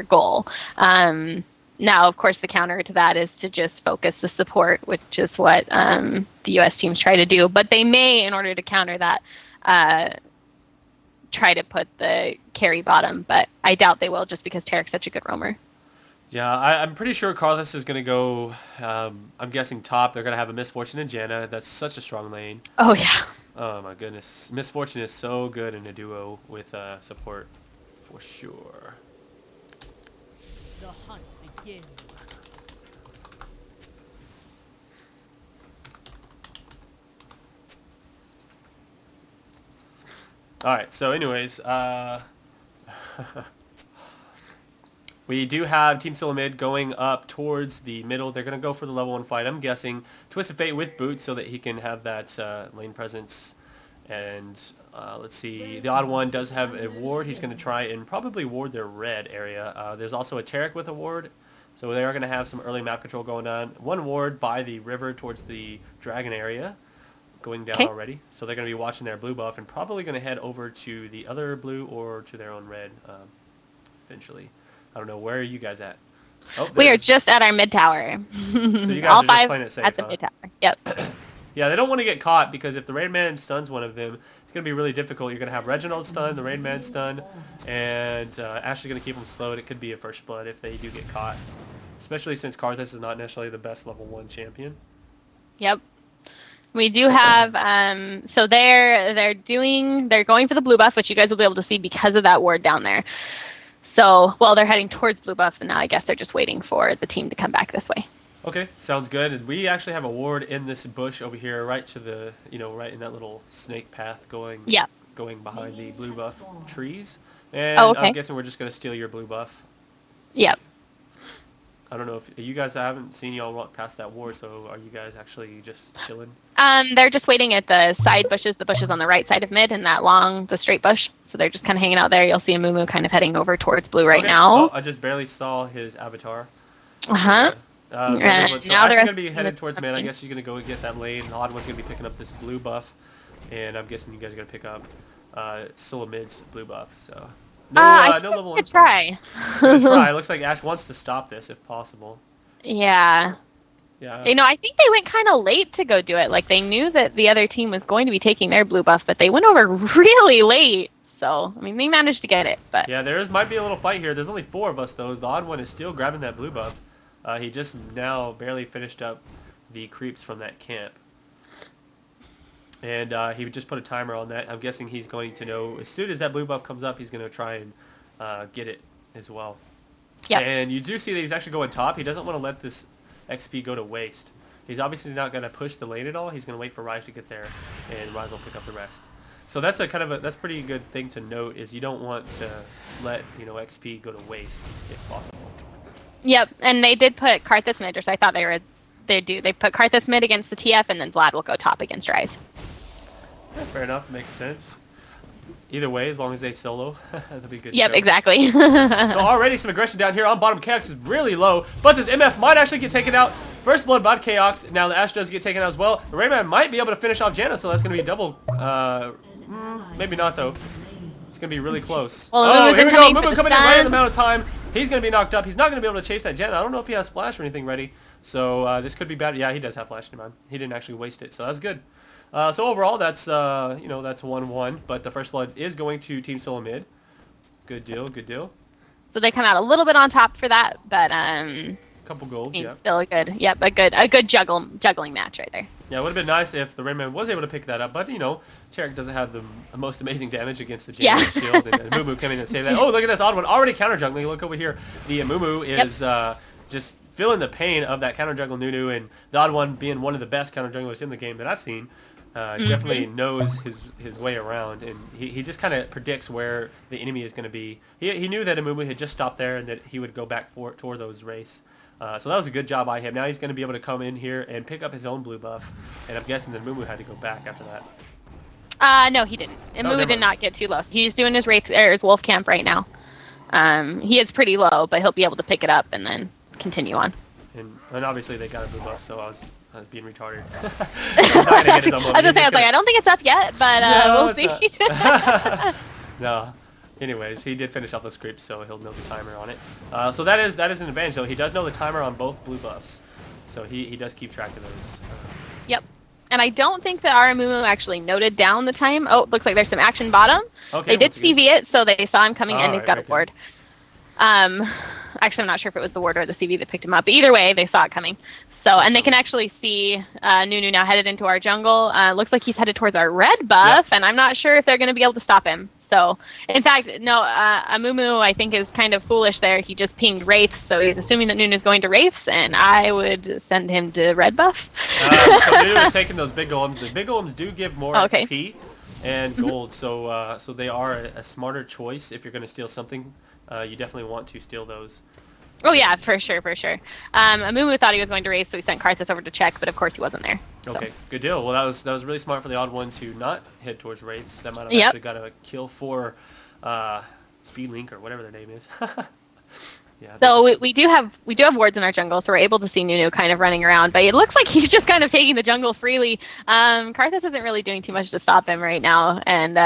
goal. Now, of course, the counter to that is to just focus the support, which is what the U.S. teams try to do. But they may, in order to counter that, try to put the carry bottom. But I doubt they will, just because Tarek's such a good roamer. Yeah, I'm pretty sure Carlos is going to go, I'm guessing top. They're going to have a Misfortune and Janna. That's such a strong lane. Oh, yeah. Oh, my goodness. Misfortune is so good in a duo with support, for sure. The hunt begins. Alright, so anyways, we do have Team Silamid going up towards the middle. They're going to go for the level 1 fight. I'm guessing Twisted Fate with boots so that he can have that lane presence. And let's see, the odd one does have a ward. He's going to try and probably ward their red area. There's also a Tarek with a ward. So they are going to have some early map control going on. One ward by the river towards the dragon area going down already. So they're going to be watching their blue buff and probably going to head over to the other blue or to their own red eventually. I don't know. Where are you guys at? Oh, we are just at our mid tower. So you guys all are five just playing it safe, at the mid tower. Yep. Yeah, they don't want to get caught because if the Rain Man stuns one of them, it's going to be really difficult. You're going to have Reginald stun, the Rain Man stun, and Ashley's going to keep them slowed. It could be a first blood if they do get caught, especially since Karthus is not necessarily the best level 1 champion. Yep. We do have, so they're going for the blue buff, which you guys will be able to see because of that ward down there. So, well, they're heading towards blue buff, and now I guess they're just waiting for the team to come back this way. Okay, sounds good. And we actually have a ward in this bush over here, right to the, right in that little snake path going behind the blue buff trees. And I'm guessing we're just going to steal your blue buff. Yep. I don't know if you guys, I haven't seen y'all walk past that ward, so are you guys actually just chilling? They're just waiting at the side bushes, the bushes on the right side of mid, and the straight bush. So they're just kind of hanging out there. You'll see Mumu kind of heading over towards blue right now. Oh, I just barely saw his avatar. Uh-huh. So now she's going to be headed towards mid. I guess she's going to go get that lane. The odd one's going to be picking up this blue buff. And I'm guessing you guys are going to pick up Silamid's blue buff. So no level 1. Try. It looks like Ash wants to stop this if possible. Yeah. Yeah. I think they went kind of late to go do it. Like, they knew that the other team was going to be taking their blue buff, but they went over really late. So, I mean, they managed to get it. But yeah, might be a little fight here. There's only 4 of us, though. The odd one is still grabbing that blue buff. He just now barely finished up the creeps from that camp. And he would just put a timer on that. I'm guessing he's going to know as soon as that blue buff comes up, he's going to try and get it as well. Yep. And you do see that he's actually going top. He doesn't want to let this XP go to waste. He's obviously not going to push the lane at all. He's going to wait for Rise to get there, and Rise will pick up the rest. So that's that's pretty good thing to note, is you don't want to let XP go to waste if possible. Yep, and they did put Karthus mid, so I thought they put Karthus mid against the TF, and then Vlad will go top against Rise. Yeah, fair enough, makes sense. Either way, as long as they solo, that'll be good. Yep, exactly. So already some aggression down here on bottom. Chaos is really low, but this MF might actually get taken out. First blood by Chaos. Now the Ash does get taken out as well. The Rayman might be able to finish off Janna, so that's going to be a double. Maybe not, though. It's going to be really close. Well, here we go. Mumu coming in right in the amount of time. He's going to be knocked up. He's not going to be able to chase that Janna. I don't know if he has flash or anything ready. So this could be bad. Yeah, he does have flash. Never mind. He didn't actually waste it, so that's good. So overall, that's that's 1-1. But the first blood is going to Team Silamid. Good deal. Good deal. So they come out a little bit on top for that, but couple gold. Yeah. Still a good juggling match right there. Yeah, it would have been nice if the Rayman was able to pick that up, but Tarek doesn't have the most amazing damage against the Janna shield, and Mumu came in and saved that. Oh, look at this odd one already counter juggling. Look over here. The Mumu is just feeling the pain of that counter jungle Nunu, and the odd one being one of the best counter junglers in the game that I've seen. Definitely knows his way around, and he just kind of predicts where the enemy is going to be. He knew that Amumu had just stopped there and that he would go back toward those race. So that was a good job by him. Now he's going to be able to come in here and pick up his own blue buff, and I'm guessing that Mumu had to go back after that. No, he didn't. Mumu did not get too low. He's doing his his wolf camp right now. He is pretty low, but he'll be able to pick it up and then continue on. And obviously they got a blue buff, so I was being retarded. I was gonna say, I don't think it's up yet, but we'll see. No. Anyways, he did finish off those creeps, so he'll know the timer on it. So that is an advantage, though. He does know the timer on both blue buffs, so he does keep track of those. Yep. And I don't think that our Amumu actually noted down the time. Oh, looks like there's some action bottom. Okay, They did once again. CV it, so they saw him coming and he's Alright, got a very ward. Actually, I'm not sure if it was the ward or the CV that picked him up, but either way, they saw it coming. So, and they can actually see Nunu now headed into our jungle. Looks like he's headed towards our red buff, and I'm not sure if they're going to be able to stop him. So, in fact, no, Amumu, I think, is kind of foolish there. He just pinged Wraiths, so he's assuming that Nunu's going to Wraiths, and I would send him to red buff. So Nunu is taking those big golems. The big golems do give more Okay. XP and gold, so so they are a smarter choice if you're going to steal something. You definitely want to steal those. Oh yeah, for sure, for sure. Amumu thought he was going to race, so he sent Karthus over to check, but of course he wasn't there. So. Okay, good deal. Well, that was really smart for the odd one to not head towards Wraiths. That might have Yep. actually got a kill for Speedlink or whatever their name is. Yeah. So we do have wards in our jungle, so we're able to see Nunu kind of running around, but it looks like he's just kind of taking the jungle freely. Karthus isn't really doing too much to stop him right now, and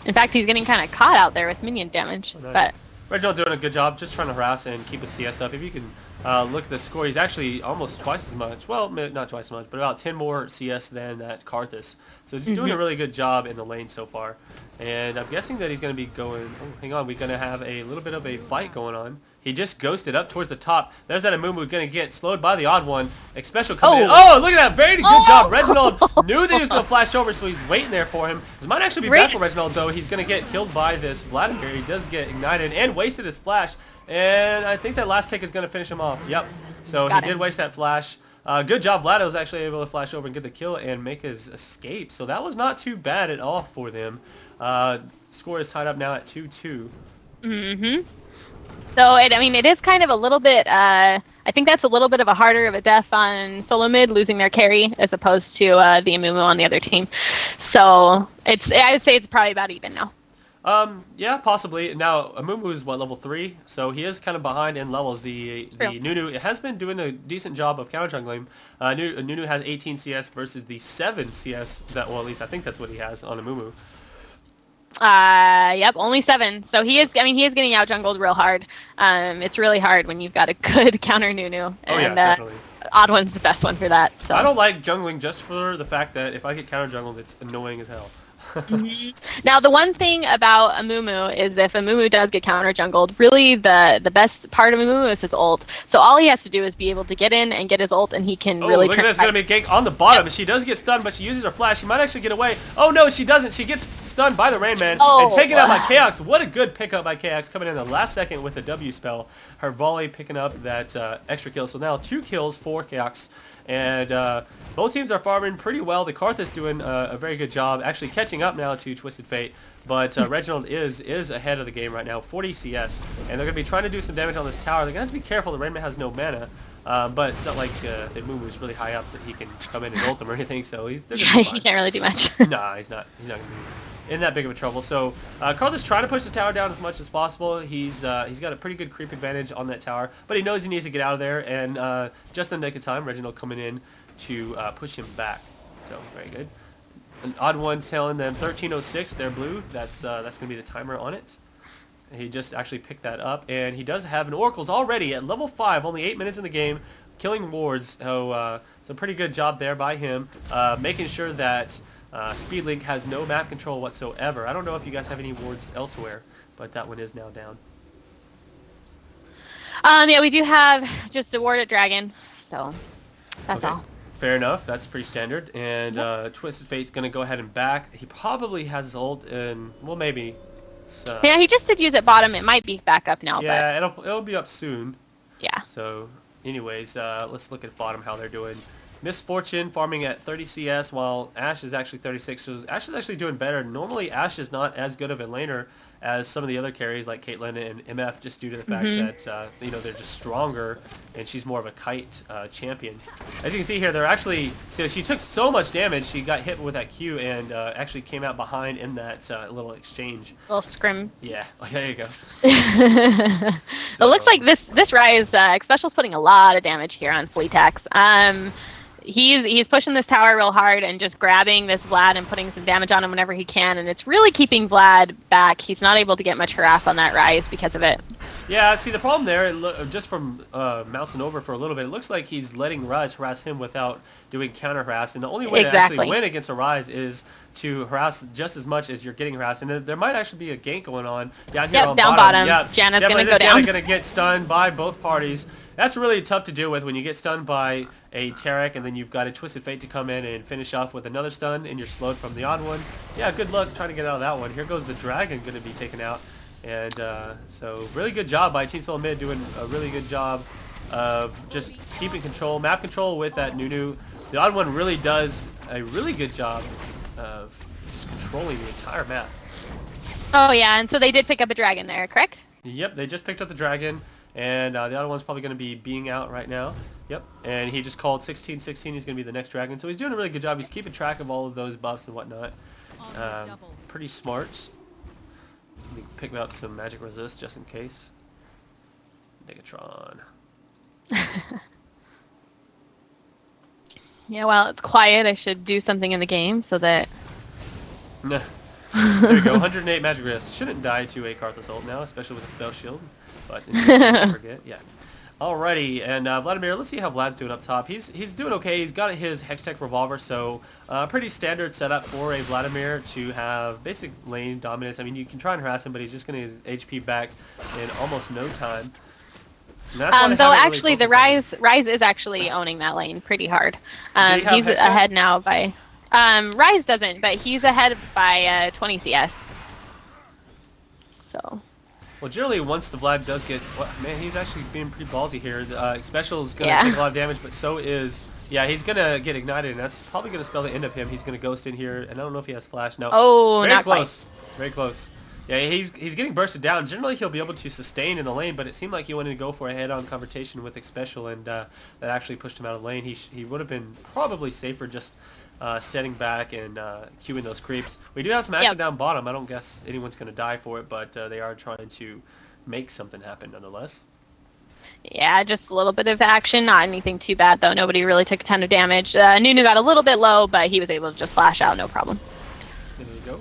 in fact he's getting kind of caught out there with minion damage. Oh, nice. But Reginald doing a good job, just trying to harass and keep his CS up. If you can look at the score, he's actually almost twice as much. Well, not twice as much, but about 10 more CS than that Karthus. So he's doing a really good job in the lane so far. And I'm guessing that he's going to be going... Oh, hang on. We're going to have a little bit of a fight going on. He just ghosted up towards the top. There's that Amumu going to get slowed by the odd one. Special coming in. Oh, look at that. Very good job. Reginald knew that he was going to flash over, so he's waiting there for him. This might actually be bad for Reginald, though. He's going to get killed by this Vladimir. He does get ignited and wasted his flash. And I think that last tick is going to finish him off. Yep. So he did waste that flash. Good job. Vlad was actually able to flash over and get the kill and make his escape. So that was not too bad at all for them. Score is tied up now at 2-2. Mm-hmm. So it is kind of a little bit. I think that's a little bit of a harder of a death on solo mid losing their carry as opposed to the Amumu on the other team. So I would say it's probably about even now. Yeah, possibly. Now, Amumu is, level 3? So he is kind of behind in levels. The Nunu has been doing a decent job of counter jungling. Nunu has 18 CS versus the 7 CS, at least I think that's what he has on Amumu. Yep, only 7. So he is getting out jungled real hard. It's really hard when you've got a good counter Nunu. And, oh yeah, definitely. Odd one's the best one for that. So. I don't like jungling just for the fact that if I get counter jungled, it's annoying as hell. Now, the one thing about Amumu is if Amumu does get counter jungled, really the best part of Amumu is his ult. So all he has to do is be able to get in and get his ult, and he can really. Look at this! Going to be a gank on the bottom. Yep. She does get stunned, but she uses her flash. She might actually get away. Oh no, she doesn't. She gets stunned by the Rain Man and taken out by Chaos. What a good pickup by Chaos, coming in the last second with a W spell. Her volley picking up that extra kill. So now 2 kills for Chaos. And both teams are farming pretty well. The Karthus doing a very good job, actually catching up now to Twisted Fate. But Reginald is ahead of the game right now, 40 CS. And they're going to be trying to do some damage on this tower. They're going to have to be careful. The Rainman has no mana. But it's not like the Amumu is really high up that he can come in and ult him or anything. So he can't really do much. Nah, he's not going to be in that big of a trouble. So Karthus trying to push the tower down as much as possible. He's got a pretty good creep advantage on that tower, but he knows he needs to get out of there. And just in the nick of time, Reginald coming in to push him back. So very good. An odd one telling them 13:06. They're blue. That's going to be the timer on it. He just actually picked that up, and he does have an Oracle's already at level 5. Only 8 minutes in the game, killing wards. So it's a pretty good job there by him, making sure that Speedlink has no map control whatsoever. I don't know if you guys have any wards elsewhere, but that one is now down. Yeah, we do have just a ward at Dragon, so that's all. Fair enough. That's pretty standard. And Twisted Fate's going to go ahead and back. He probably has his ult, and well, maybe. Yeah, he just did use it bottom. It might be back up now. Yeah, but... it'll be up soon. Yeah. So, anyways, let's look at bottom how they're doing. Misfortune farming at 30 CS while Ashe is actually 36. So Ashe is actually doing better. Normally Ashe is not as good of a laner as some of the other carries like Caitlyn and MF, just due to the fact that they're just stronger and she's more of a kite champion. As you can see here, they're actually, so she took so much damage, she got hit with that Q and actually came out behind in that little exchange. Little scrim. Yeah, there you go. It looks like this Rise Special's putting a lot of damage here on Fleetax. he's pushing this tower real hard and just grabbing this Vlad and putting some damage on him whenever he can, and it's really keeping Vlad back. He's not able to get much harass on that Rise because of it. Yeah, see the problem there, just from mousing over for a little bit, it looks like he's letting Rise harass him without doing counter harass, and the only way to actually win against a Rise is to harass just as much as you're getting harassed, and there might actually be a gank going on down here on down bottom. Yep, Janna's gonna go down. Janna's gonna get stunned by both parties. That's really tough to deal with when you get stunned by a Tarek and then you've got a Twisted Fate to come in and finish off with another stun and you're slowed from the odd one. Yeah, good luck trying to get out of that one. Here goes the Dragon going to be taken out. And so really good job by Team Solo Mid, doing a really good job of just keeping control, map control with that Nunu. The odd one really does a really good job of just controlling the entire map. Oh yeah, and so they did pick up a Dragon there, correct? Yep, they just picked up the Dragon. And the other one's probably going to be being out right now. Yep. And he just called 16-16. He's going to be the next Dragon. So he's doing a really good job. He's keeping track of all of those buffs and whatnot. Pretty smart. He pick up some magic resist just in case. Megatron. Yeah, well, it's quiet. I should do something in the game so that... There you go. 108 magic resist. Shouldn't die to a Karthus ult now, especially with a spell shield. But in case you forget, yeah. Alrighty, and Vladimir, let's see how Vlad's doing up top. He's doing okay. He's got his Hextech Revolver, so pretty standard setup for a Vladimir to have basic lane dominance. I mean, you can try and harass him, but he's just going to HP back in almost no time. Though actually, the Rise is actually owning that lane pretty hard. He's ahead now by... Rise doesn't, but he's ahead by 20 CS. So... Well, generally, once the Vlad does get... Well, man, he's actually being pretty ballsy here. Special is going to take a lot of damage, but so is... Yeah, he's going to get ignited, and that's probably going to spell the end of him. He's going to ghost in here, and I don't know if he has flash. No. Oh, very not close. Quite. Very close. Yeah, he's getting bursted down. Generally, he'll be able to sustain in the lane, but it seemed like he wanted to go for a head-on confrontation with Special, and that actually pushed him out of the lane. He would have been probably safer just... setting back and queuing those creeps. We do have some action down bottom. I don't guess anyone's going to die for it, but they are trying to make something happen nonetheless. Yeah, just a little bit of action. Not anything too bad, though. Nobody really took a ton of damage. Nunu got a little bit low, but he was able to just flash out, no problem. There you go.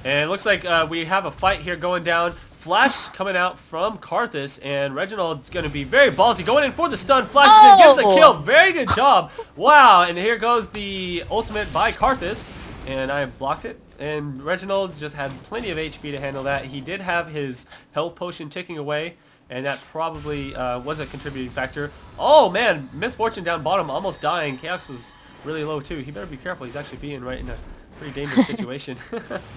And it looks like we have a fight here going down. Flash coming out from Karthus, and Reginald's going to be very ballsy, going in for the stun. Flash gets the kill. Very good job. Wow, and here goes the ultimate by Karthus, and I blocked it. And Reginald just had plenty of HP to handle that. He did have his health potion ticking away, and that probably was a contributing factor. Oh, man, Misfortune down bottom, almost dying. Chaos was really low, too. He better be careful. He's actually being right in a... pretty dangerous situation.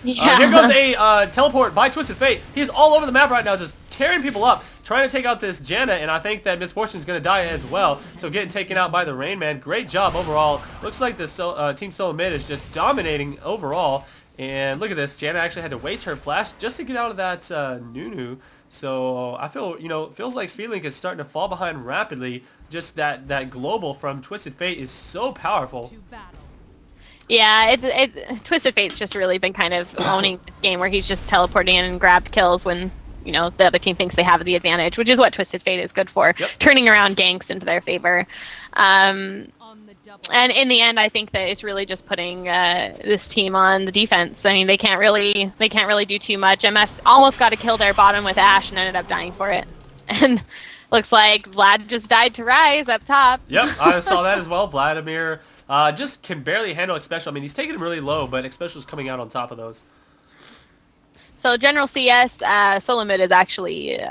Here goes a teleport by Twisted Fate. He's all over the map right now, just tearing people up, trying to take out this Janna, and I think that Misfortune's going to die as well. So getting taken out by the Rain Man. Great job overall. Looks like this Team Solo Mid is just dominating overall. And look at this. Janna actually had to waste her flash just to get out of that Nunu. So I feel, feels like Speedlink is starting to fall behind rapidly. Just that global from Twisted Fate is so powerful. Yeah, Twisted Fate's just really been kind of owning this game where he's just teleporting in and grabbed kills when, the other team thinks they have the advantage, which is what Twisted Fate is good for, turning around ganks into their favor. And in the end, I think that it's really just putting this team on the defense. I mean, they can't really do too much. MF almost got a kill there bottom with Ashe and ended up dying for it. And looks like Vlad just died to Rise up top. Yep, I saw that as well. Vladimir... just can barely handle Special. I mean, he's taking him really low, but Special's coming out on top of those. So general CS, Solo Mid is actually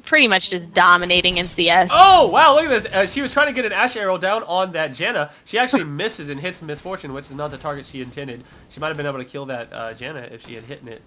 pretty much just dominating in CS. Oh, wow, look at this. She was trying to get an Ashe arrow down on that Janna. She actually misses and hits Misfortune, which is not the target she intended. She might have been able to kill that Janna if she had hit it.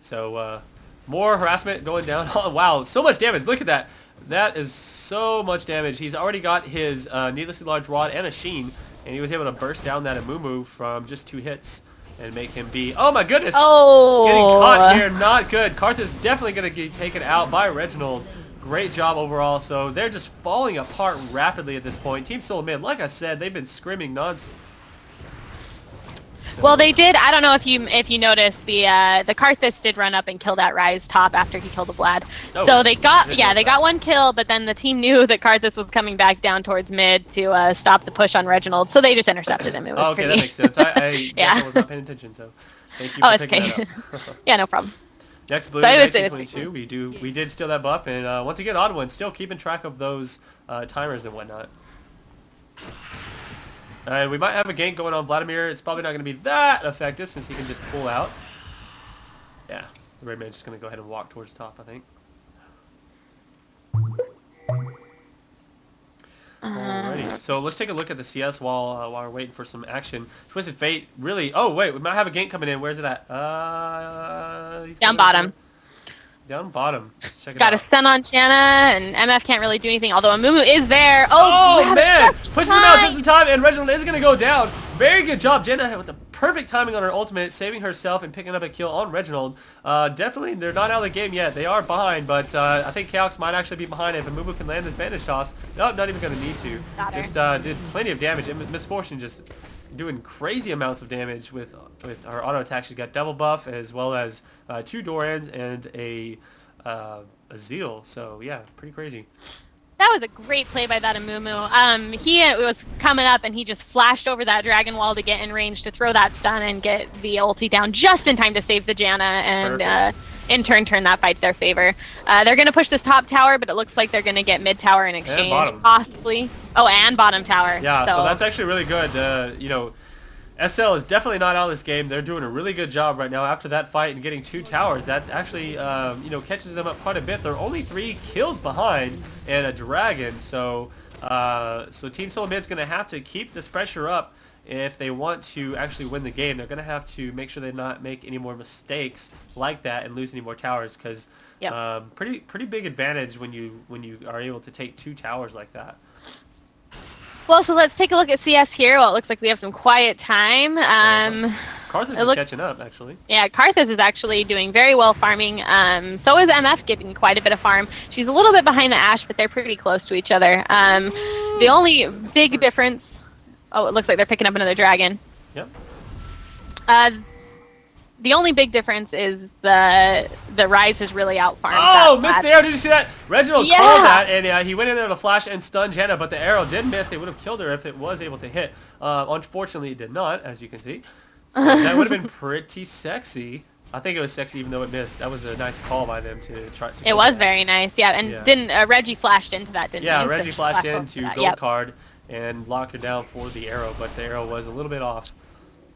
So, more harassment going down. Oh, wow, so much damage. Look at that. That is so much damage. He's already got his needlessly large rod and a sheen. And he was able to burst down that Amumu from just 2 hits and make him be... Oh my goodness! Oh! Getting caught here, not good. Karthus definitely going to get taken out by Reginald. Great job overall. So they're just falling apart rapidly at this point. Team Solo Mid, like I said, they've been scrimming nonstop. So. Well, they did. I don't know if you noticed the Karthus did run up and kill that Rise top after he killed the Vlad. Oh, So they got they got one kill, but then the team knew that Karthus was coming back down towards mid to stop the push on Reginald, so they just intercepted him. It was okay, pretty. that makes sense. I Yeah. guess I was not paying attention, so thank you Oh, for it's picking okay. that up. Yeah, no problem. Next blue, So it was 1922. We did steal that buff, and once again, Odd One still keeping track of those timers and whatnot. And we might have a gank going on Vladimir. It's probably not going to be that effective since he can just pull out. Yeah, the red man's just going to go ahead and walk towards top, I think. Alrighty, so let's take a look at the CS while we're waiting for some action. Twisted Fate, really? Oh wait, we might have a gank coming in. Where's it at? He's Down bottom. Down bottom. Let's check it Got out. a stun on Janna, and MF can't really do anything, although Amumu is there. Oh grab it man! just Pushes him out fine. just in time, and Reginald is going to go down. Very good job, Jenna, with the perfect timing on her ultimate, saving herself and picking up a kill on Reginald. Definitely, they're not out of the game yet. They are behind, but I think Chaos might actually be behind if Amumu can land this bandage toss. Nope, not even going to need to. Got her. Just did plenty of damage. And Misfortune just doing crazy amounts of damage with her auto attack. She's got double buff as well as 2 Dorans and a Zeal. So yeah, pretty crazy. That was a great play by that Amumu. He was coming up and he just flashed over that dragon wall to get in range to throw that stun and get the ulti down just in time to save the Janna and in turn that fight their favor. They're going to push this top tower, but it looks like they're going to get mid tower in exchange. bottom. Possibly. Oh, and bottom tower. Yeah, so that's actually really good. You know, SL is definitely not out of this game. They're doing a really good job right now after that fight and getting 2 towers. That actually, you know, catches them up quite a bit. They're only 3 kills behind and a dragon. So, so Team Solo Mid's going to have to keep this pressure up if they want to actually win the game. They're going to have to make sure they not make any more mistakes like that and lose any more towers because pretty big advantage when you are able to take 2 towers like that. Well, so let's take a look at CS here. Well, it looks like we have some quiet time. Karthus is catching up, actually. Yeah, Karthus is actually doing very well farming. So is MF getting quite a bit of farm. She's a little bit behind the Ashe, but they're pretty close to each other. The only big difference... Oh, it looks like they're picking up another dragon. Yep. The only big difference is the Rise is really out farmed. Oh, missed the arrow. Did you see that? Reginald Yeah. called that, and he went in there to flash and stun Janna, but the arrow did miss. They would have killed her if it was able to hit. Unfortunately, it did not, as you can see. So that would have been pretty sexy. I think it was sexy even though it missed. That was a nice call by them to try to... It was very nice, yeah. And didn't Reggie flashed into that, didn't he? Yeah, So Reggie she flashed over into that. gold card and locked her down for the arrow, but the arrow was a little bit off.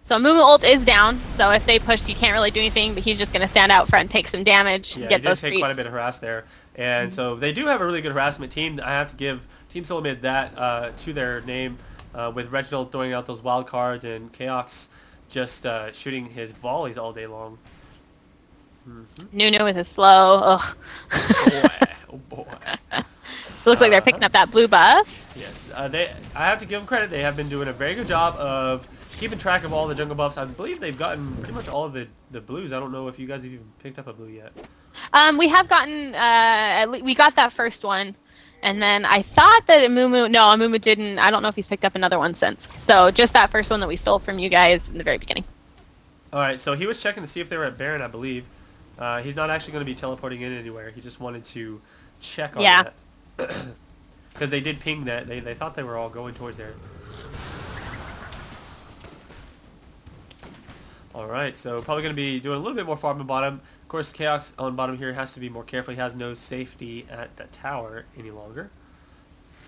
So Mumu ult is down, so if they push, you can't really do anything, but he's just going to stand out front and take some damage, Yeah, get he those did take creeps. quite a bit of harass there. And so they do have a really good harassment team. I have to give Team Solo Mid that to their name with Reginald throwing out those wild cards and Chaos just shooting his volleys all day long. Nunu with his slow. Ugh. Oh boy. So it looks like they're picking up that blue buff. Yes, I have to give them credit. They have been doing a very good job of keeping track of all the jungle buffs. I believe they've gotten pretty much all of the blues. I don't know if you guys have even picked up a blue yet. We have gotten, we got that first one. And then I thought that Amumu didn't. I don't know if he's picked up another one since. So just that first one that we stole from you guys in the very beginning. All right, so he was checking to see if they were at Baron, I believe. He's not actually going to be teleporting in anywhere. He just wanted to check on that. Because they did ping that. They thought they were all going towards there. Alright, so probably going to be doing a little bit more farm on bottom. Of course, Chaos on bottom here has to be more careful. He has no safety at the tower any longer.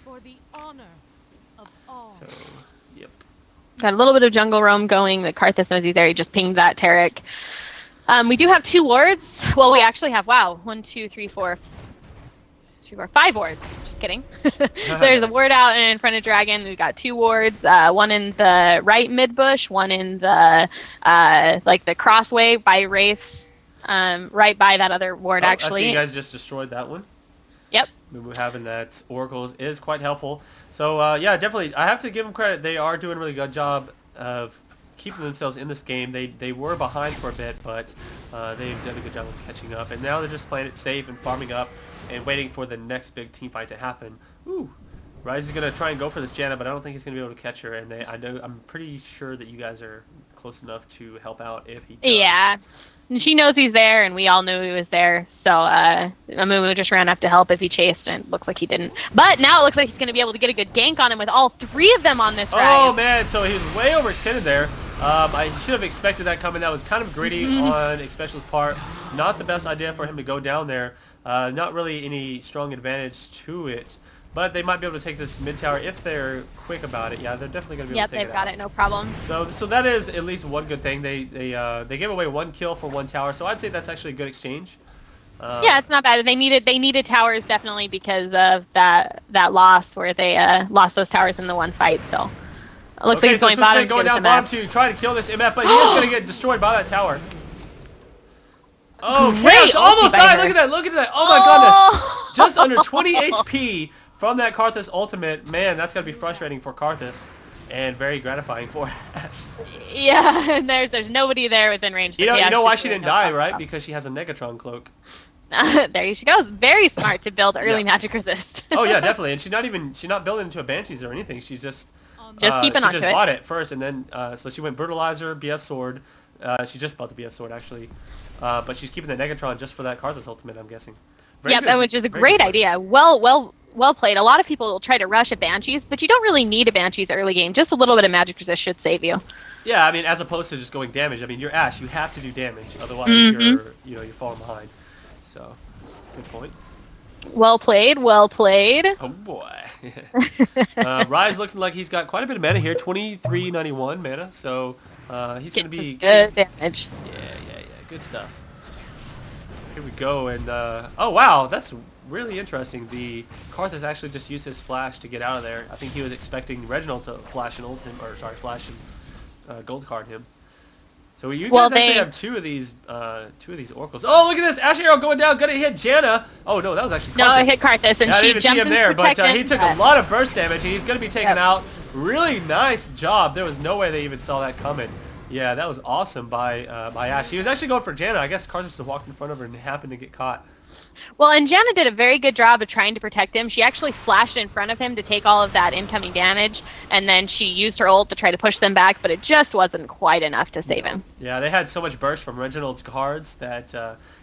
For the honor of all. So, yep. Got a little bit of jungle roam going. The Karthus knows he's there. He just pinged that Tarek. We do have 2 wards. Well, we actually have, 1, 2, 3, 4, 5 wards. Just kidding. There's a ward out in front of Dragon. We've got 2 wards. One in the right mid bush. One in the like the crossway by Wraiths. Right by that other ward actually. I see you guys just destroyed that one. Yep. Having that oracles is quite helpful. So yeah, definitely. I have to give them credit. They are doing a really good job of keeping themselves in this game. They were behind for a bit, but they've done a good job of catching up. And now they're just playing it safe and farming up and waiting for the next big team fight to happen. Ooh, Rise is gonna try and go for this Janna, but I don't think he's gonna be able to catch her. And I'm pretty sure that you guys are close enough to help out if he does. Yeah. And she knows he's there, and we all knew he was there. So Amumu just ran up to help if he chased, and it looks like he didn't. But now it looks like he's going to be able to get a good gank on him with all 3 of them on this Rise. Oh, man. So he was way overextended there. I should have expected that coming. That was kind of greedy on Xpecial's part. Not the best idea for him to go down there. Not really any strong advantage to it. But they might be able to take this mid tower if they're quick about it. Yeah, they're definitely going to be able to take it Yep, they've got it, no problem. So that is at least one good thing. They gave away 1 kill for 1 tower, so I'd say that's actually a good exchange. Yeah, it's not bad. They needed towers definitely because of that loss where they lost those towers in the one fight. So it looks like he's going bottom. Going down bottom to try to kill this MF, but he is going to get destroyed by that tower. Oh, Chaos almost died. Look at that. Look at that. Oh my goodness. Just under 20 HP. From that Karthus ultimate, man, that's gotta be frustrating for Karthus, and very gratifying for Ash. Yeah, and there's nobody there within range. You know why she didn't die, right? Because she has a Negatron cloak. There she goes. Very smart to build early magic resist. Oh yeah, definitely. And she's not building into a Banshees or anything. She's just keeping on to it. She just bought it first, and then so she went Brutalizer, BF Sword. She just bought the BF Sword actually, but she's keeping the Negatron just for that Karthus ultimate, I'm guessing. Yep, which is a great idea. Well played. A lot of people will try to rush a Banshees, but you don't really need a Banshees early game. Just a little bit of magic resist should save you. Yeah, I mean, as opposed to just going damage. I mean, you're Ash. You have to do damage, otherwise you're falling behind. So, good point. Well played. Well played. Oh boy. Rise looking like he's got quite a bit of mana here. 2391 mana. So he's going to be good damage. Yeah. Good stuff. Here we go, and oh wow, that's really interesting. The Karthus actually just used his flash to get out of there. I think he was expecting Reginald to flash and ult him, or sorry, flash and gold card him. So you guys actually have two of these oracles. Oh, look at this! Ash Arrow going down, gonna hit Janna. Oh no, that was actually Karthus. No, it hit Karthus, and I she didn't even see him there, but he took a but... lot of burst damage, and he's gonna be taken out. Really nice job. There was no way they even saw that coming. Yeah, that was awesome by Ash. He was actually going for Janna. I guess Karthus just walked in front of her and happened to get caught. Well, and Janna did a very good job of trying to protect him. She actually flashed in front of him to take all of that incoming damage, and then she used her ult to try to push them back, but it just wasn't quite enough to save him. Yeah, they had so much burst from Reginald's cards that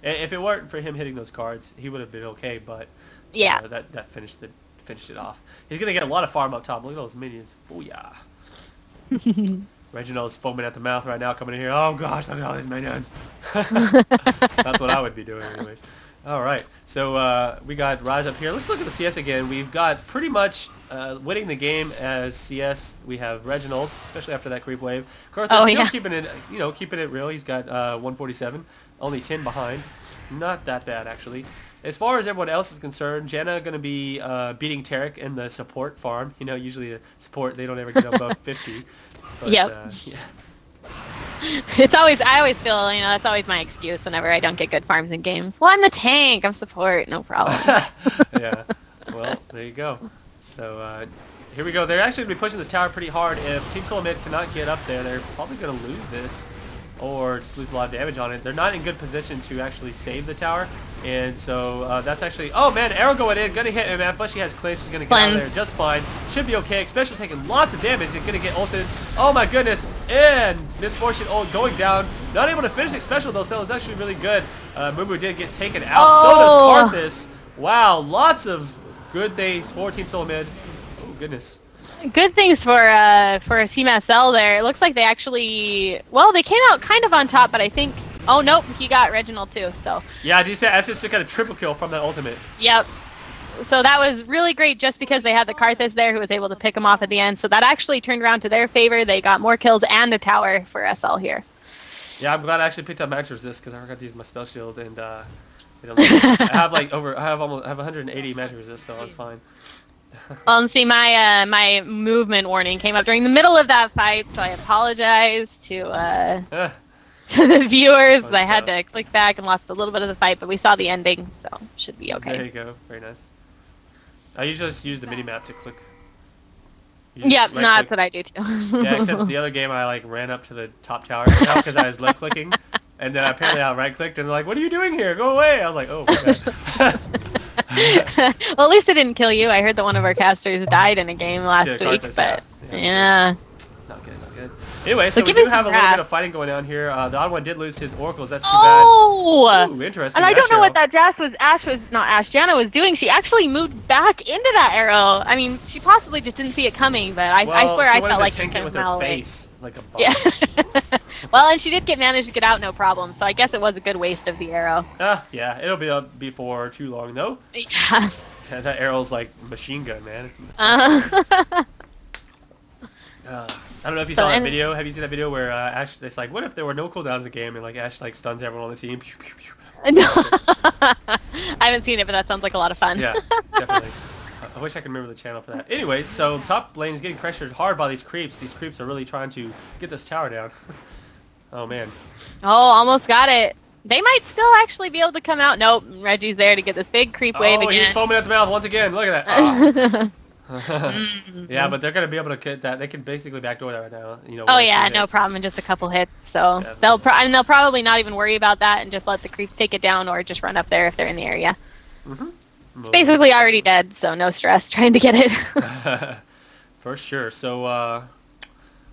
if it weren't for him hitting those cards, he would have been okay, but yeah, that finished it off. He's going to get a lot of farm up top. Look at those minions. Booyah. Reginald's foaming at the mouth right now coming in here. Oh gosh, look at all these minions. That's what I would be doing anyways. All right, so we got Rise up here. Let's look at the CS again. We've got pretty much winning the game as CS. We have Reginald, especially after that creep wave. Karthus still keeping it real. He's got 147, only 10 behind. Not that bad actually. As far as everyone else is concerned, Janna going to be beating Tarek in the support farm. You know, usually the support they don't ever get above 50. But, yeah. I always feel, that's always my excuse whenever I don't get good farms in games. Well, I'm the tank. I'm support. No problem. Yeah. Well, there you go. So here we go. They're actually going to be pushing this tower pretty hard. If Team Solamid cannot get up there, they're probably going to lose this or just lose a lot of damage on it. They're not in good position to actually save the tower. And so that's actually... Oh, man. Arrow going in. Going to hit MF, but she has clinch. She's going to get out of there just fine. Should be okay. Especially taking lots of damage. She's going to get ulted. Oh, my goodness. And Misfortune ult going down. Not able to finish it special, though. So that was actually really good. Mumu did get taken out. So does Karthus. Wow. Lots of good things for Team Solamid. Oh, goodness. Good things for Team SL there. It looks like they actually... Well, they came out kind of on top, but I think... Oh, nope, he got Reginald too, so... Yeah, did you say that's just got a triple kill from that ultimate? Yep. So that was really great just because they had the Karthus there who was able to pick him off at the end. So that actually turned around to their favor. They got more kills and a tower for SL here. Yeah, I'm glad I actually picked up Max Resist because I forgot to use my spell shield and I have 180 Max Resist, so I was fine. Well, and see, my movement warning came up during the middle of that fight, so I apologize to the viewers. I had to click back and lost a little bit of the fight, but we saw the ending, so should be okay. There you go. Very nice. I usually just use the mini-map to click. Yep, no, that's what I do too. Yeah, except the other game I ran up to the top tower because I was left-clicking, and then apparently I right-clicked and they're like, "What are you doing here? Go away!" I was like, "Oh, my bad." Well, at least it didn't kill you. I heard that one of our casters died in a game last Yeah, week, Carthus, but yeah. yeah. Not good, not good. Anyway, so But we give do us have a some little bit grass. of fighting going on here. The odd one did lose his oracles. That's too Oh! bad. Ooh, interesting. And I don't know what Ash that Jana was doing. She actually moved back into that arrow. I mean, she possibly just didn't see it coming, but I Well, swear she I wanted felt to like she tank it came with from her away. face like a boss. Yeah. Well, and she did manage to get out no problem, so I guess it was a good waste of the arrow. Yeah, it'll be up before too long though. Yeah. Yeah, that arrow's like machine gun, man. I don't know if you saw that video. Have you seen that video where Ash? It's like, what if there were no cooldowns in the game and like Ash like stuns everyone on the team? Pew, pew, pew. No. I haven't seen it, but that sounds like a lot of fun. Yeah, definitely. I wish I could remember the channel for that. Anyway, so top lane is getting pressured hard by these creeps. These creeps are really trying to get this tower down. Oh man. Oh, almost got it. They might still actually be able to come out. Nope, Reggie's there to get this big creep wave Oh, again. he's foaming at the mouth once again. Look at that. Oh. Yeah, but they're gonna be able to get that. They can basically backdoor that right now. You know. Oh 1 or 2 yeah, no hits. problem in just a couple hits. So Yeah. they'll probably not even worry about that and just let the creeps take it down or just run up there if they're in the area. It's basically already dead, so no stress trying to get it. For sure. So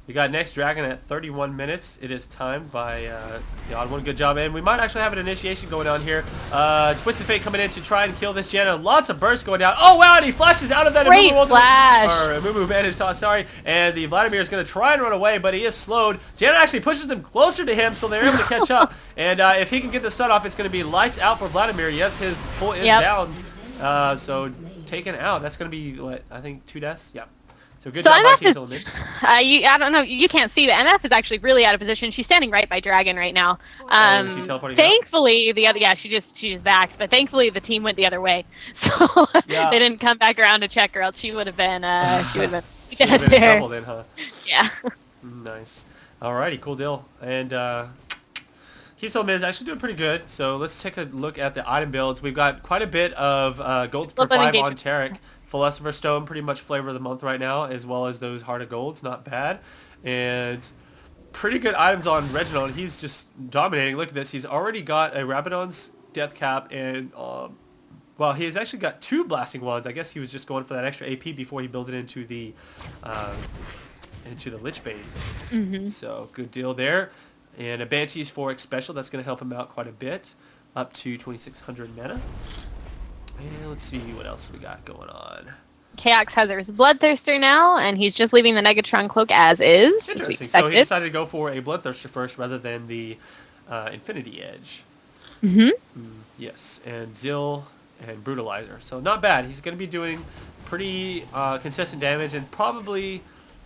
we got next dragon at 31 minutes. It is timed by the odd one. Good job, and we might actually have an initiation going on here. Twisted Fate coming in to try and kill this Janna. Lots of bursts going down. Oh wow, and he flashes out of that. Great flash. Or Mumu managed. Sorry, and the Vladimir is going to try and run away, but he is slowed. Janna actually pushes them closer to him, so they're able to catch up. And if he can get the stun off, it's going to be lights out for Vladimir. Yes, his pull is down. So taken out. That's going to be what I think 2 deaths. Yeah. So good job by Team Solomon. I don't know. You can't see, but MF is actually really out of position. She's standing right by Dragon right now. Is she teleporting Thankfully, the other she just backed, but thankfully the team went the other way, so they didn't come back around to check her. Else she would have been dead in there. trouble then, huh? Yeah. Nice. Alrighty, cool deal. And Team Solomon is actually doing pretty good. So let's take a look at the item builds. We've got quite a bit of gold per 5 on Tarek. Philosopher's Stone, pretty much flavor of the month right now, as well as those Heart of Golds, not bad. And pretty good items on Reginald. He's just dominating. Look at this. He's already got a Rabadon's Death Cap, and well, he's actually got 2 Blasting Wands. I guess he was just going for that extra AP before he built it into the Lich Bane. So good deal there. And a Banshee's 4X special. That's going to help him out quite a bit, up to 2,600 mana. And let's see what else we got going on. Chaos has his Bloodthirster now, and he's just leaving the Negatron cloak as is. Interesting. So he decided to go for a Bloodthirster first rather than the Infinity Edge. Yes, and Zill and Brutalizer. So not bad. He's going to be doing pretty consistent damage and probably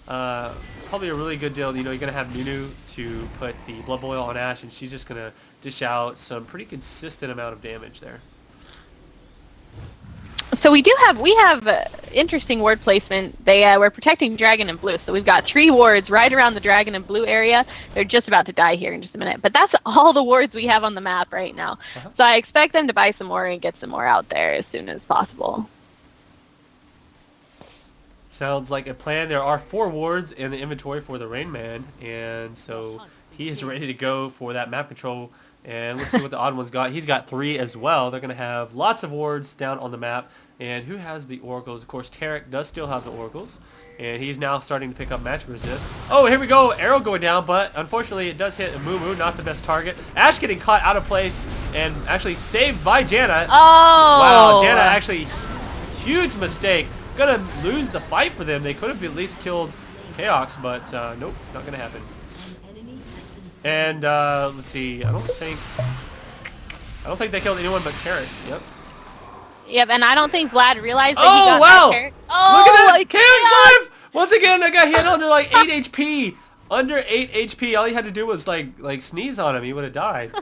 a really good deal. You know, you're going to have Nunu to put the Blood Boil on Ash, and she's just going to dish out some pretty consistent amount of damage there. So we have interesting ward placement. We're protecting Dragon and Blue, so we've got 3 wards right around the Dragon and Blue area. They're just about to die here in just a minute, but that's all the wards we have on the map right now. So I expect them to buy some more and get some more out there as soon as possible. Sounds like a plan. There are 4 wards in the inventory for the Rain Man, and so he is ready to go for that map control. And let's see what the odd one's got. He's got 3 as well. They're going to have lots of wards down on the map. And who has the oracles? Of course, Tarek does still have the oracles. And he's now starting to pick up magic resist. Oh, here we go. Arrow going down, but unfortunately it does hit Mumu, not the best target. Ash getting caught out of place and actually saved by Janna. Oh! Wow, Janna actually, huge mistake. Gonna lose the fight for them. They could have at least killed Chaos, but nope, not gonna happen. And let's see. I don't think they killed anyone but Tarek. Yep. Yep, and I don't think Vlad realized that Oh he got wow! that Oh, look at that! Chaos life! Once again, I got hit under like 8 HP. Under 8 HP. All he had to do was like sneeze on him. He would have died.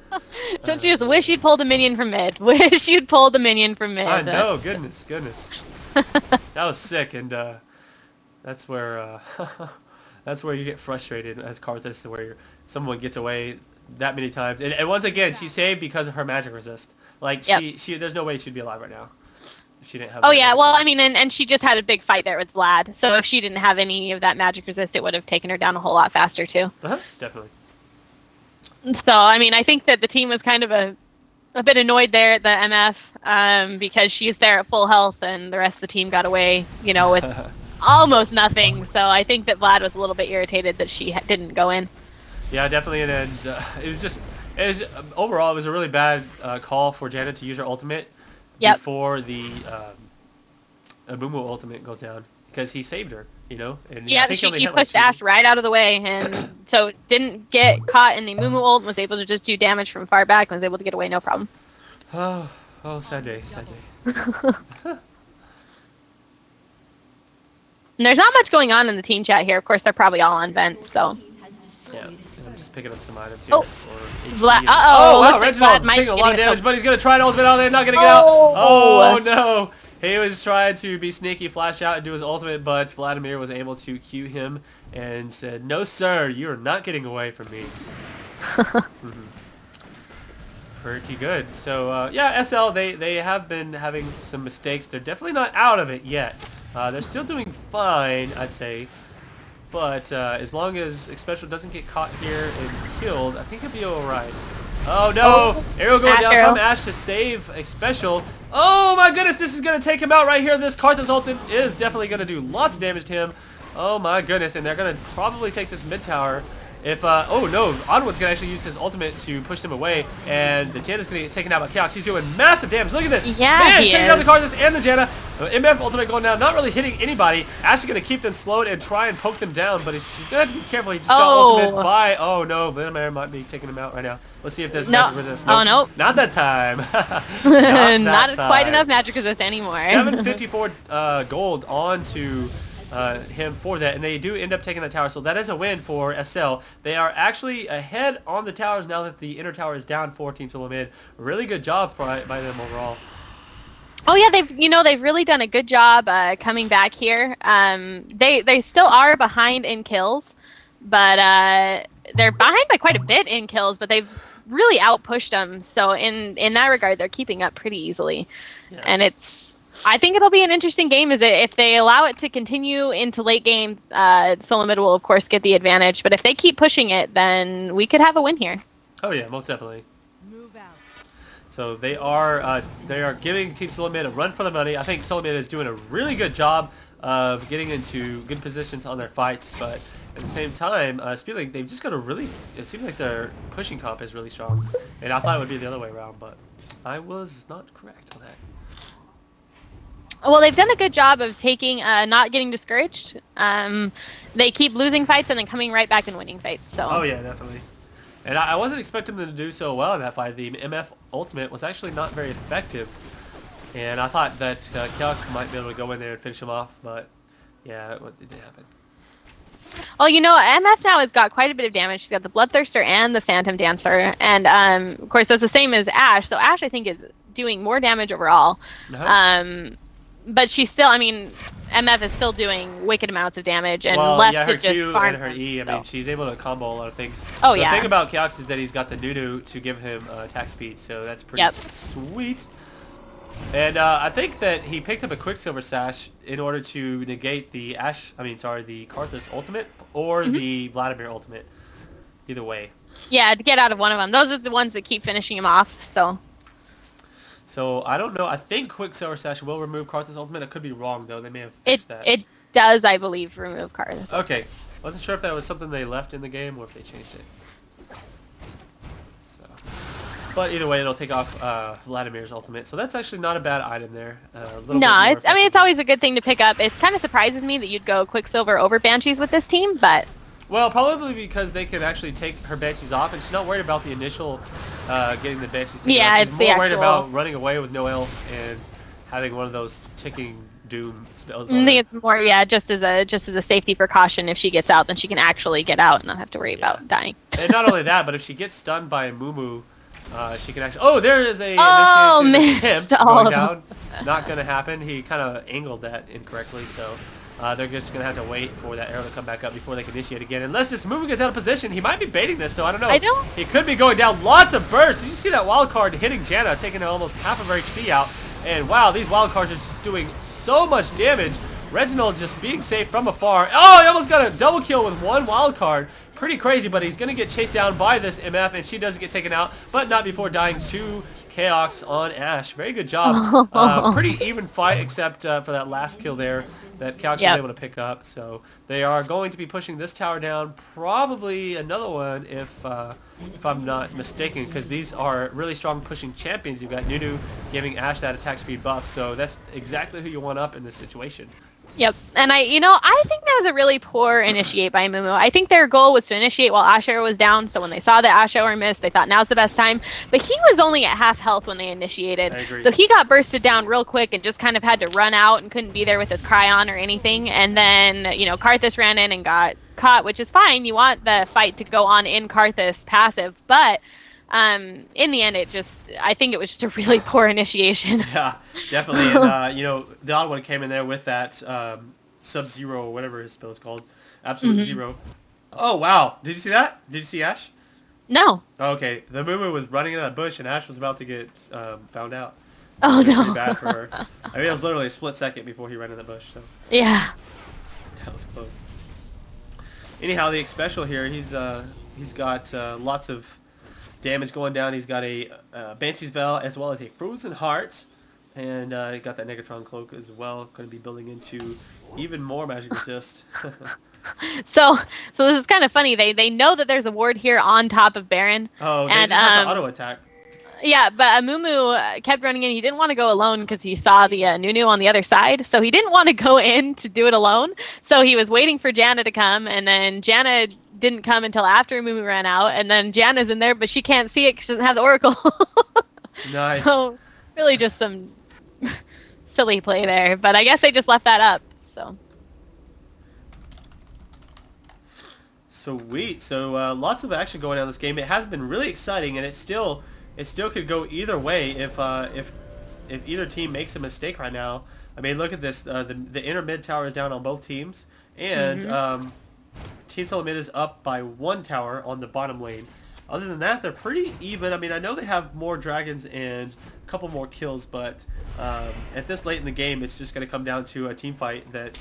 Don't you just wish you'd pulled a minion from mid? Wish you'd pulled a minion from mid. I know. Goodness. That was sick, and that's where that's where you get frustrated as Karthus, where someone gets away that many times. And once again, she saved because of her magic resist. Like she there's no way she'd be alive right now if she didn't have. Oh yeah, well I mean, and she just had a big fight there with Vlad. So if she didn't have any of that magic resist, it would have taken her down a whole lot faster too. Definitely. So I mean, I think that the team was kind of a bit annoyed there at the MF because she's there at full health and the rest of the team got away, with almost nothing. So I think that Vlad was a little bit irritated that she didn't go in. Yeah, definitely. And overall, it was a really bad call for Janet to use her ultimate before the Mumu ultimate goes down because he saved her, And yeah, I think she pushed Ash right out of the way, and so didn't get caught in the Mumu ult and was able to just do damage from far back and was able to get away no problem. Oh, sad day, sad day. And there's not much going on in the team chat here. Of course, they're probably all on vent, so. Yeah, I'm just picking up some items here. Oh, Vlad. oh Wow, Reginald taking a lot of damage, but he's going to try an ultimate out there, not going to get out. Oh, no. He was trying to be sneaky, flash out, and do his ultimate, but Vladimir was able to cue him and said, "No, sir, you are not getting away from me." Pretty good. So, yeah, SL, they have been having some mistakes. They're definitely not out of it yet. They're still doing fine, I'd say. But as long as Special doesn't get caught here and killed, I think he'll be alright. Oh no! Arrow going down from Ash to save a Special. Oh my goodness, this is going to take him out right here. This Karthus ult is definitely going to do lots of damage to him. Oh my goodness, and they're going to probably take this mid tower. If, oh no, Onward's going to actually use his ultimate to push them away, and the Janna's going to get taken out by Chaos. He's doing massive damage. Look at this. Yeah, man, taking out the Karthus and the Janna. MF ultimate going down, not really hitting anybody. Actually going to keep them slowed and try and poke them down, but she's going to have to be careful. He just got ultimate by, oh no, Vladimir might be taking him out right now. Let's see if there's magic resist. Nope. Oh, no. Not that time. not quite enough magic resist anymore. 754 gold on to him for that, and they do end up taking the tower, so that is a win for SL. They are actually ahead on the towers now that the inner tower is down 14 to the mid. Really good job by them overall. Oh yeah, they've really done a good job coming back here. They still are behind in kills, but they're behind by quite a bit in kills, but they've really outpushed them. So in that regard, they're keeping up pretty easily. Yes. And I think it'll be an interesting game. If they allow it to continue into late game, Solo Mid will of course get the advantage. But if they keep pushing it, then we could have a win here. Oh yeah, most definitely. Move out. So they are giving Team Solo Mid a run for the money. I think Solo Mid is doing a really good job of getting into good positions on their fights, but at the same time, Speedlink, they've just got a really. It seems like their pushing comp is really strong, and I thought it would be the other way around, but I was not correct on that. Well, they've done a good job of taking, not getting discouraged. They keep losing fights and then coming right back and winning fights. So. Oh yeah, definitely. And I wasn't expecting them to do so well in that fight. The MF ultimate was actually not very effective, and I thought that Kelix might be able to go in there and finish him off, but yeah, it didn't happen. Well, MF now has got quite a bit of damage. She's got the Bloodthirster and the Phantom Dancer, and of course that's the same as Ash. So Ash, I think, is doing more damage overall. But she's still, MF is still doing wicked amounts of damage and left her to just Q farm. And her E, she's able to combo a lot of things. Oh, the yeah. The thing about Keox is that he's got the Nudu to give him attack speed, so that's pretty sweet. And I think that he picked up a Quicksilver Sash in order to negate the the Karthus ultimate or the Vladimir ultimate. Either way. Yeah, to get out of one of them. Those are the ones that keep finishing him off, so. So, I don't know. I think Quicksilver Sash will remove Karthus ultimate. I could be wrong, though. They may have fixed that. It does, I believe, remove Karthus. Okay. Wasn't sure if that was something they left in the game or if they changed it. So, but either way, it'll take off Vladimir's ultimate. So that's actually not a bad item there. It's always a good thing to pick up. It kind of surprises me that you'd go Quicksilver over Banshees with this team, but... Well, probably because they could actually take her Banshees off, and she's not worried about the initial getting the Banshees taken off. She's more worried about running away with no health and having one of those ticking doom spells. I think it's more, just as a safety precaution. If she gets out, then she can actually get out and not have to worry about dying. And not only that, but if she gets stunned by Mumu, she can actually... Oh, there is a initiation attempt going down. Not going to happen. He kind of angled that incorrectly, so... they're just going to have to wait for that arrow to come back up before they can initiate again. Unless this Mumu gets out of position. He might be baiting this, though. I don't know. He could be going down. Lots of bursts. Did you see that wild card hitting Janna, taking almost half of her HP out? And wow, these wild cards are just doing so much damage. Reginald just being safe from afar. Oh, he almost got a double kill with one wild card. Pretty crazy, but he's going to get chased down by this MF, and she doesn't get taken out, but not before dying to Chaos on Ash. Very good job. Pretty even fight except for that last kill there that Chaos was Yep. able to pick up. So they are going to be pushing this tower down. Probably another one if I'm not mistaken, because these are really strong pushing champions. You've got Nunu giving Ash that attack speed buff. So that's exactly who you want up in this situation. Yep. And I think that was a really poor initiate by Mumu. I think their goal was to initiate while Ash Arrow was down, so when they saw that Ash Arrow missed, they thought now's the best time. But he was only at half health when they initiated. I agree. So he got bursted down real quick and just kind of had to run out and couldn't be there with his Cryon or anything. And then, Karthus ran in and got caught, which is fine. You want the fight to go on in Karthus passive, but in the end, I think it was just a really poor initiation. Yeah, definitely. And, the odd one came in there with that Sub-Zero or whatever his spell is called. Absolute Zero. Oh, wow. Did you see that? Did you see Ash? No. Okay. The Mumu was running in that bush and Ash was about to get found out. Oh, no. Pretty bad for her. I mean, it was literally a split second before he ran in the bush. So Yeah. that was close. Anyhow, the special here, he's got lots of damage going down. He's got a Banshee's Veil as well as a Frozen Heart. And he got that Negatron Cloak as well. Going to be building into even more magic resist. So this is kind of funny. They know that there's a ward here on top of Baron. Oh, they and, just have to auto attack. Yeah, but Amumu kept running in. He didn't want to go alone because he saw the Nunu on the other side. So he didn't want to go in to do it alone. So he was waiting for Janna to come, and then Janna didn't come until after Amumu ran out. And then Janna's in there, but she can't see it because she doesn't have the Oracle. Nice. So really just some silly play there. But I guess they just left that up. So. Sweet. So lots of action going on in this game. It has been really exciting, and it still could go either way if either team makes a mistake right now. I mean, look at this. The inner mid tower is down on both teams, and Team Solo Mid is up by one tower on the bottom lane. Other than that, they're pretty even. I mean, I know they have more dragons and a couple more kills, but at this late in the game, it's just going to come down to a team fight that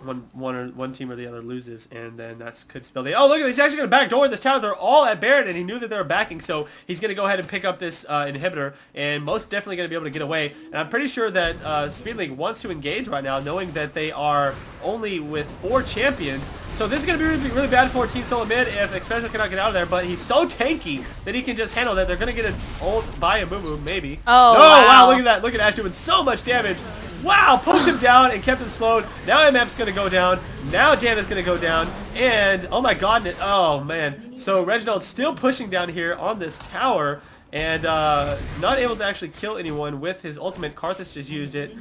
one team or the other loses, and then that could spell the... Oh, look at this. He's actually going to backdoor this tower. They're all at Baron, and he knew that they were backing, so he's going to go ahead and pick up this inhibitor, and most definitely going to be able to get away. And I'm pretty sure that Speedlink wants to engage right now, knowing that they are only with 4 champions. So this is going to be really, really bad for Team Solo Mid if Expansion cannot get out of there, but he's so tanky that he can just handle that. They're going to get an ult by a Mumu, maybe. Oh, wow. Look at that. Look at Ash doing so much damage. Wow, poked him down and kept him slowed. Now MF's going to go down. Now Janna's going to go down. And, oh my god, oh man. So Reginald's still pushing down here on this tower and not able to actually kill anyone with his ultimate. Karthus just used it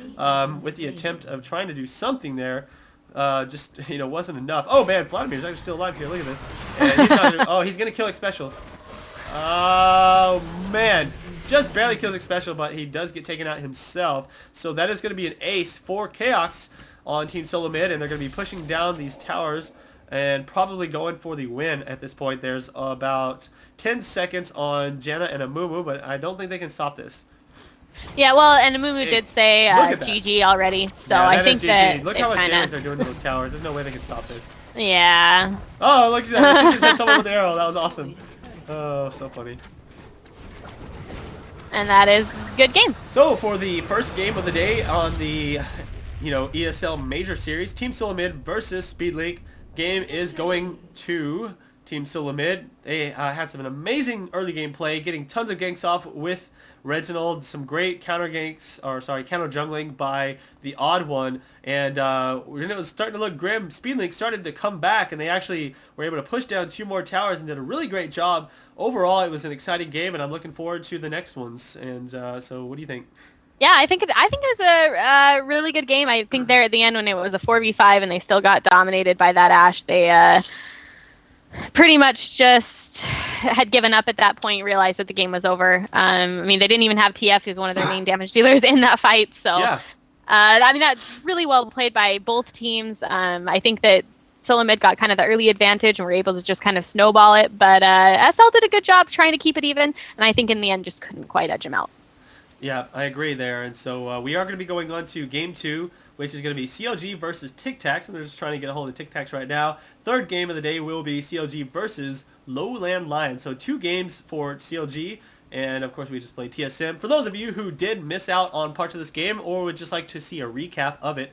with the attempt of trying to do something there. Just, wasn't enough. Oh man, Vladimir's actually still alive here. Look at this. And he's not, he's going to kill X-Special. Oh man. Just barely kills X-Special, but he does get taken out himself. So that is going to be an ace for Chaos on Team Solo Mid, and they're going to be pushing down these towers and probably going for the win at this point. There's about 10 seconds on Janna and Amumu, but I don't think they can stop this. Yeah, well, and Amumu did say look at GG already, so yeah, I think that look how much damage they're doing to those towers. There's no way they can stop this. Yeah. Oh, look at that. She just hit someone with the arrow. That was awesome. Oh, so funny. And that is a good game. So for the first game of the day on the ESL Major Series, Team Solo Mid versus Speedlink. Game is going to Team Solo Mid. They had some amazing early game play, getting tons of ganks off with Reginald, some great counter jungling by the Odd One, and it was starting to look grim. Speedlink started to come back, and they actually were able to push down 2 more towers and did a really great job. Overall, it was an exciting game, and I'm looking forward to the next ones. And so, what do you think? Yeah, I think it was a really good game. I think there at the end when it was a 4v5 and they still got dominated by that Ashe, they pretty much just had given up at that point, realized that the game was over. I mean, they didn't even have TF, who's one of their main damage dealers, in that fight. So, yeah. I mean, that's really well played by both teams. I think that Solo Mid got kind of the early advantage and were able to just kind of snowball it. But SL did a good job trying to keep it even, and I think in the end just couldn't quite edge them out. Yeah, I agree there. And so we are going to be going on to Game 2, which is going to be CLG versus Tic Tacs, and they're just trying to get a hold of Tic Tacs right now. Third game of the day will be CLG versus Lowland Lions. So 2 games for CLG, And of course we just played TSM. For those of you who did miss out on parts of this game or would just like to see a recap of it,